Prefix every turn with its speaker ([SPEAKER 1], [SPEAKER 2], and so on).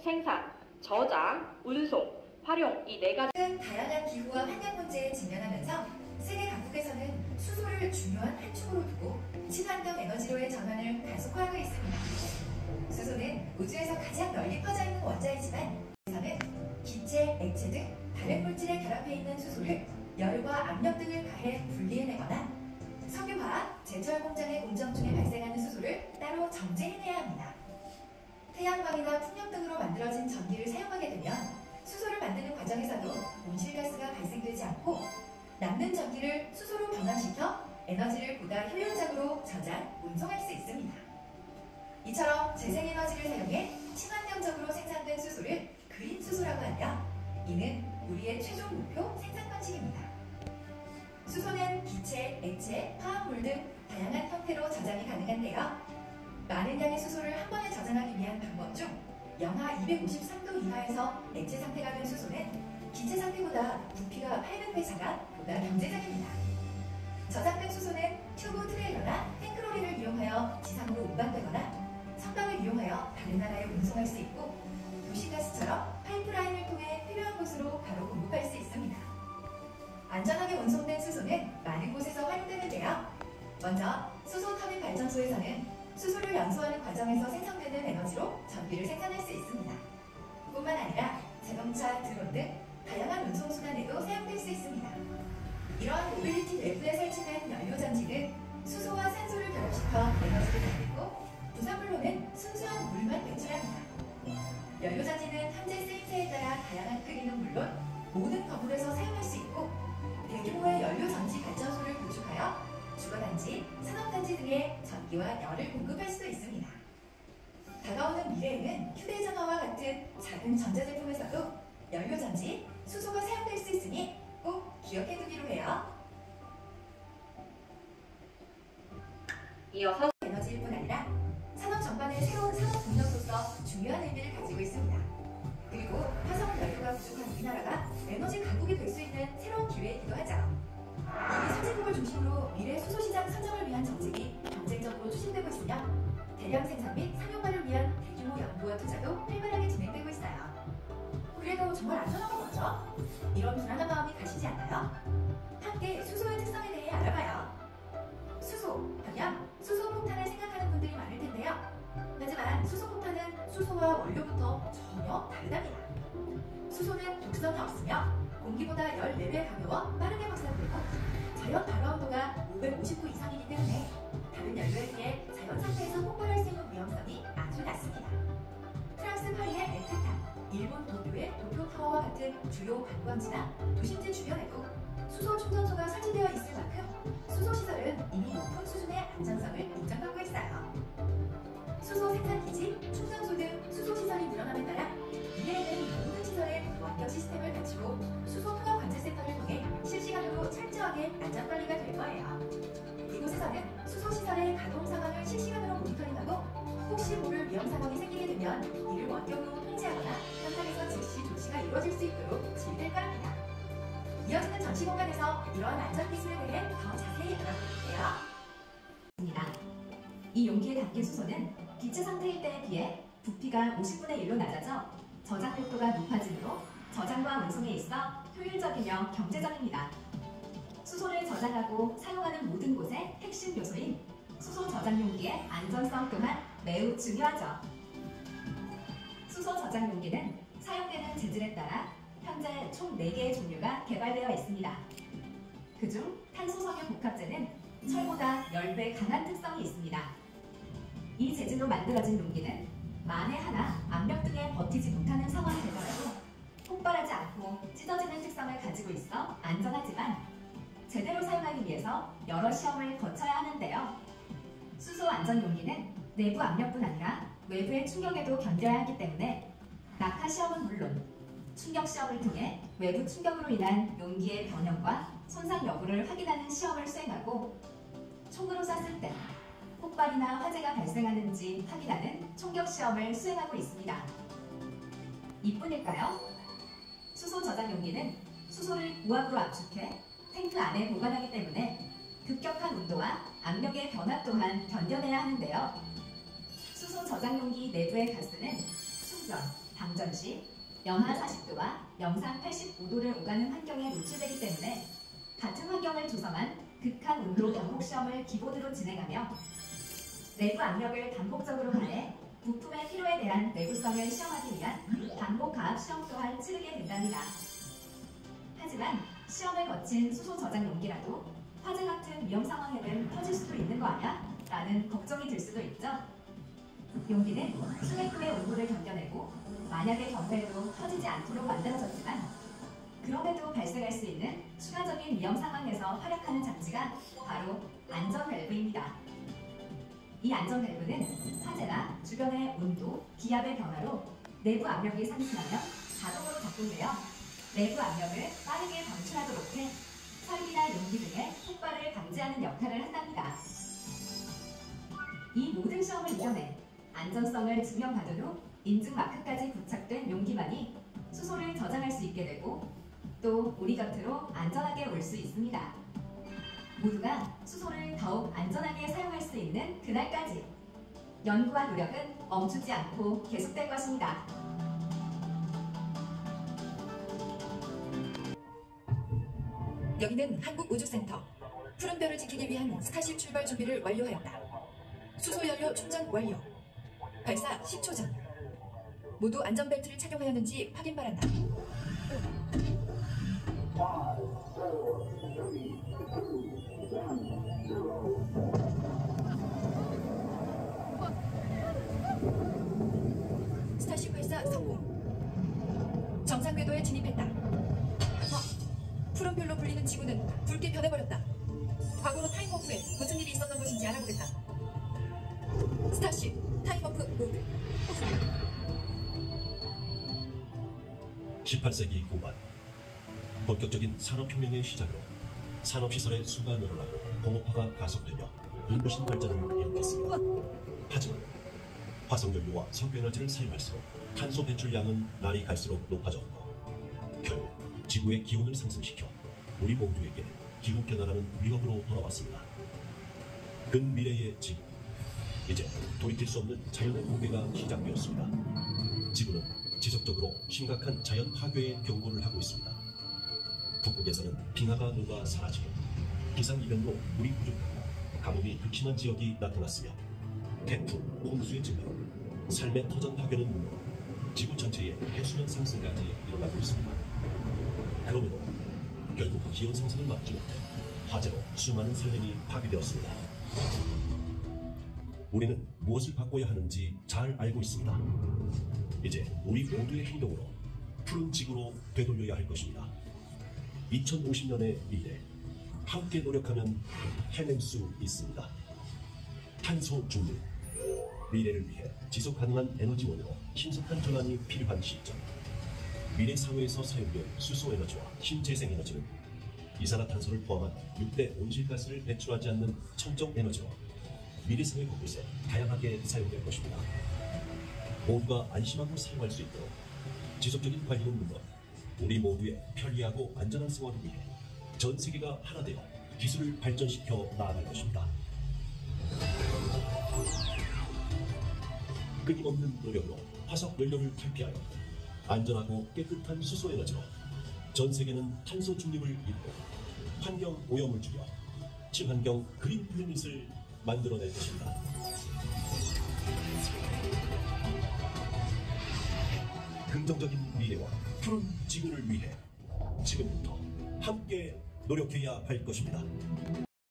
[SPEAKER 1] 생산, 저장, 운송, 활용 이 네 가지
[SPEAKER 2] 다양한 기후와 환경 문제에 직면하면서 세계 각국에서는 수소를 중요한 한 축으로 두고 친환경 에너지로의 전환을 가속화하고 있습니다. 수소는 우주에서 가장 널리 퍼져 있는 원자이지만 에서는 기체, 액체 등 다른 물질에 결합해 있는 수소를 열과 압력 등을 가해 분리해내거나 석유화학, 제철 공장의 공정 중에 발생하는 수소를 따로 정제해내야 합니다. 태양광이나 풍력 등으로 만들어진 전기를 사용하게 되면 수소를 만드는 과정에서도 온실가스가 발생되지 않고 남는 전기를 수소로 변환시켜 에너지를 보다 효율적으로 저장, 운송할 수 있습니다. 이처럼 재생에너지를 사용해 친환경적으로 생산된 수소를 그린 수소라고 하며 이는 우리의 최종 목표 생산 방식입니다. 수소는 기체, 액체, 화합물 등 다양한 형태로 저장이 가능한데요. 많은 양의 수소를 한 번에 저장하기 위한 방법 중 영하 253도 이하에서 액체 상태가 된 수소는 기체 상태보다 부피가 800배 보다 경제적입니다. 저장된 수소는 튜브 트레일러나 탱크로리를 이용하여 지상으로 운반되거나 선박을 이용하여 다른 나라에 운송할 수 있고 도시가스처럼 파이프라인을 통해 필요한 곳으로 바로 공급할 수 있습니다. 안전하게 운송된 수소는 많은 곳에서 활용되는데요. 먼저 수소 터빈 발전소에서는 수소를 연소하는 과정에서 생성되는 에너지로 전기를 생산할 수 있습니다. 뿐만 아니라 자동차, 드론 등 다양한 운송수단에도 사용될 수 있습니다. 이러한 모빌리티 내부에 설치된 연료전지는 수소와 산소를 결합시켜 에너지를 만들고 부산물로는 순수한 물만 배출합니다. 연료전지는 현재 쓰임새에 따라 다양한 크기는 물론 모든 건물에서 사용할 수 있고 대규모의 연료전지 발전소를 구축하여 주거단지, 산업단지 등에 전기와 열을 공급할 수도 있습니다. 다가오는 미래에는 휴대전화와 같은 작은 전자제품에서도 연료전지, 수소가 사용될 수 있으니 꼭 기억해두기로 해요.
[SPEAKER 1] 이어서
[SPEAKER 2] 에너지일 뿐 아니라 산업 전반의 새로운 산업 동력으로서 중요한 의미를 가지고 있습니다. 그리고 화석 연료가 부족한 우리나라가 에너지 강국이 될 수 있는 새로운 기회이기도 하죠. 이미 선진국을 중심으로 미래 수소시장 선정을 위한 정책이 경쟁적으로 추진되고 있으며 대량 생산 및 상용화를 위한 대규모 연구와 투자도 활발하게 진행되고 있어요. 그래도 정말 안전한 건 뭐죠? 이런 불안한 마음이 가시지 않나요? 함께 수소의 특성에 대해 알아봐요. 수소 하면 수소폭탄을 생각하는 분들이 많을 텐데요. 하지만 수소폭탄은 수소와 원료부터 전혀 다르답니다. 수소는 독성이 없으며 공기보다 14배 가벼워 빠르게 확산되고 자연 발화 온도가 559 이상이기 때문에 다른 연료에 비해 자연 상태에서 폭발할 수 있는 위험성이 아주 낮습니다. 프랑스 파리의 에펠탑, 일본 도쿄의 도쿄타워와 같은 주요 관광지나 도심지 주변에도 수소 충전소가 설치되어 있을 만큼 수소시설은 이미 높은 수준의 안전성을 인정받고 있어요. 수소 생산기지, 충전소 등 수소시설이 늘어남에 따라 미래에는 모든 시설에 원격 시스템을 갖추고 수소 통합 관제센터를 통해 실시간으로 철저하게 안전관리가 될 거예요. 이곳에서는 수소시설의 가동 상황을 실시간으로 모니터링하고 혹시 모를 위험 상황이 생기게 되면 이를 원격으로 통제하거나 현장에서 즉시 조치가 이루어질 수 있도록 지휘될 거랍니다. 이어지는 전시 공간에서 이러한 안전기술에 대해 더 자세히 알아볼게요. 이 용기에 담긴 수소는 기체 상태일 때에 비해 부피가 50분의 1로 낮아져 저장 밀도가 높아지므로 저장과 운송에 있어 효율적이며 경제적입니다. 수소를 저장하고 사용하는 모든 곳의 핵심 요소인 수소 저장 용기의 안전성 또한 매우 중요하죠. 수소 저장 용기는 사용되는 재질에 따라 현재 총 4개의 종류가 개발되어 있습니다. 그중 탄소석유 복합재는 철보다 10배 강한 특성이 있습니다. 이 재질로 만들어진 용기는 만에 하나 압력 등에 버티지 못하는 상황이 되더라도 폭발하지 않고 찢어지는 특성을 가지고 있어 안전하지만 제대로 사용하기 위해서 여러 시험을 거쳐야 하는데요. 수소 안전 용기는 내부 압력뿐 아니라 외부의 충격에도 견뎌야 하기 때문에 낙하 시험은 물론 충격 시험을 통해 외부 충격으로 인한 용기의 변형과 손상 여부를 확인하는 시험을 수행하고 총으로 쐈을 때 폭발이나 화재가 발생하는지 확인하는 총격 시험을 수행하고 있습니다. 이뿐일까요? 수소 저장 용기는 수소를 고압으로 압축해 탱크 안에 보관하기 때문에 급격한 온도와 압력의 변화 또한 견뎌내야 하는데요. 수소 저장 용기 내부의 가스는 충전, 방전 시 영하 40도와 영상 85도를 오가는 환경에 노출되기 때문에 같은 환경을 조성한 극한 온도 단복 시험을 기본으로 진행하며 내부 압력을 단복적으로 가해 부품의 필요에 대한 내구성을 시험하기 위한 단복 가압 시험 또한 치르게 된답니다. 하지만 시험을 거친 수소 저장 용기라도 화재 같은 위험 상황에는 터질 수도 있는 거 아냐? 라는 걱정이 들 수도 있죠. 용기는 수맥후의 온도를 견뎌내고 만약에 경매도 터지지 않도록 만들어졌지만 그럼에도 발생할 수 있는 추가적인 위험 상황에서 활약하는 장치가 바로 안전 밸브입니다. 이 안전 밸브는 화재나 주변의 온도, 기압의 변화로 내부 압력이 상승하며 자동으로 작동되어 내부 압력을 빠르게 방출하도록 해 설비나 용기 등의 폭발을 방지하는 역할을 한답니다. 이 모든 시험을 이겨내 안전성을 증명받은 후 인증 마크까지 부착된 용기만이 수소를 저장할 수 있게 되고 또 우리 곁으로 안전하게 올 수 있습니다. 모두가 수소를 더욱 안전하게 사용할 수 있는 그날까지 연구와 노력은 멈추지 않고 계속될 것입니다.
[SPEAKER 3] 여기는 한국우주센터. 푸른 별을 지키기 위한 스타쉽 출발 준비를 완료하였다. 수소연료 충전 완료. 발사 10초 전. 모두 안전벨트를 착용하였는지 확인 바란다. 스타쉽 발사 성공. 정상 궤도에 진입했다. 푸른 별로 불리는 지구는 붉게 변해버렸다. 과거로 타임워프에 무슨 일이 있었던 것인지 알아보겠다. 스타쉽 타임워프 모드.
[SPEAKER 4] 18세기 후반 본격적인 산업혁명의 시작으로 산업시설의 수가 늘어나고 공업화가 가속되며 눈부신 발전을 일으켰습니다. 하지만 화석연료와 석유에너지를 사용할수록 탄소 배출량은 날이 갈수록 높아졌고 결국 지구의 기온을 상승시켜 우리 모두에게 기후변화라는 위협으로 돌아왔습니다. 근미래의 지구, 이제 돌이킬 수 없는 자연의 붕괴가 시작되었습니다. 지구는 지속적으로 심각한 자연 파괴의 경고를 하고 있습니다. 북극에서는 빙하가 녹아 사라지고 기상이변으로 물이 부족하고 가뭄이 극심한 지역이 나타났으며 태풍, 홍수의 증가, 삶의 터전 파괴는 물론 지구 전체의 해수면 상승까지 일어나고 있습니다. 그럼에도 결국 기온 상승을 막지 못해 화재로 수많은 생명이 파괴되었습니다. 우리는 무엇을 바꿔야 하는지 잘 알고 있습니다. 이제 우리 모두의 행동으로 푸른 지구로 되돌려야 할 것입니다. 2050년의 미래, 함께 노력하면 해낼 수 있습니다. 탄소 중립, 미래를 위해 지속 가능한 에너지원으로 신속한 전환이 필요한 시점. 미래 사회에서 사용될 수소 에너지와 신재생 에너지는 이산화탄소를 포함한 6대 온실가스를 배출하지 않는 청정 에너지로 미래 사회 곳곳에 다양하게 사용될 것입니다. 모두가 안심하고 사용할 수 있도록 지속적인 관리는 물론 우리 모두의 편리하고 안전한 생활을 위해 전 세계가 하나 되어 기술을 발전시켜 나아갈 것입니다. 끊임없는 노력으로 화석 연료를 탈피하여 안전하고 깨끗한 수소 에너지로 전 세계는 탄소 중립을 이루고 환경 오염을 줄여 친환경 그린 플래닛을 만들어낼 것입니다. 긍정적인 미래와 푸른 지구를 위해 지금부터 함께 노력해야 할 것입니다.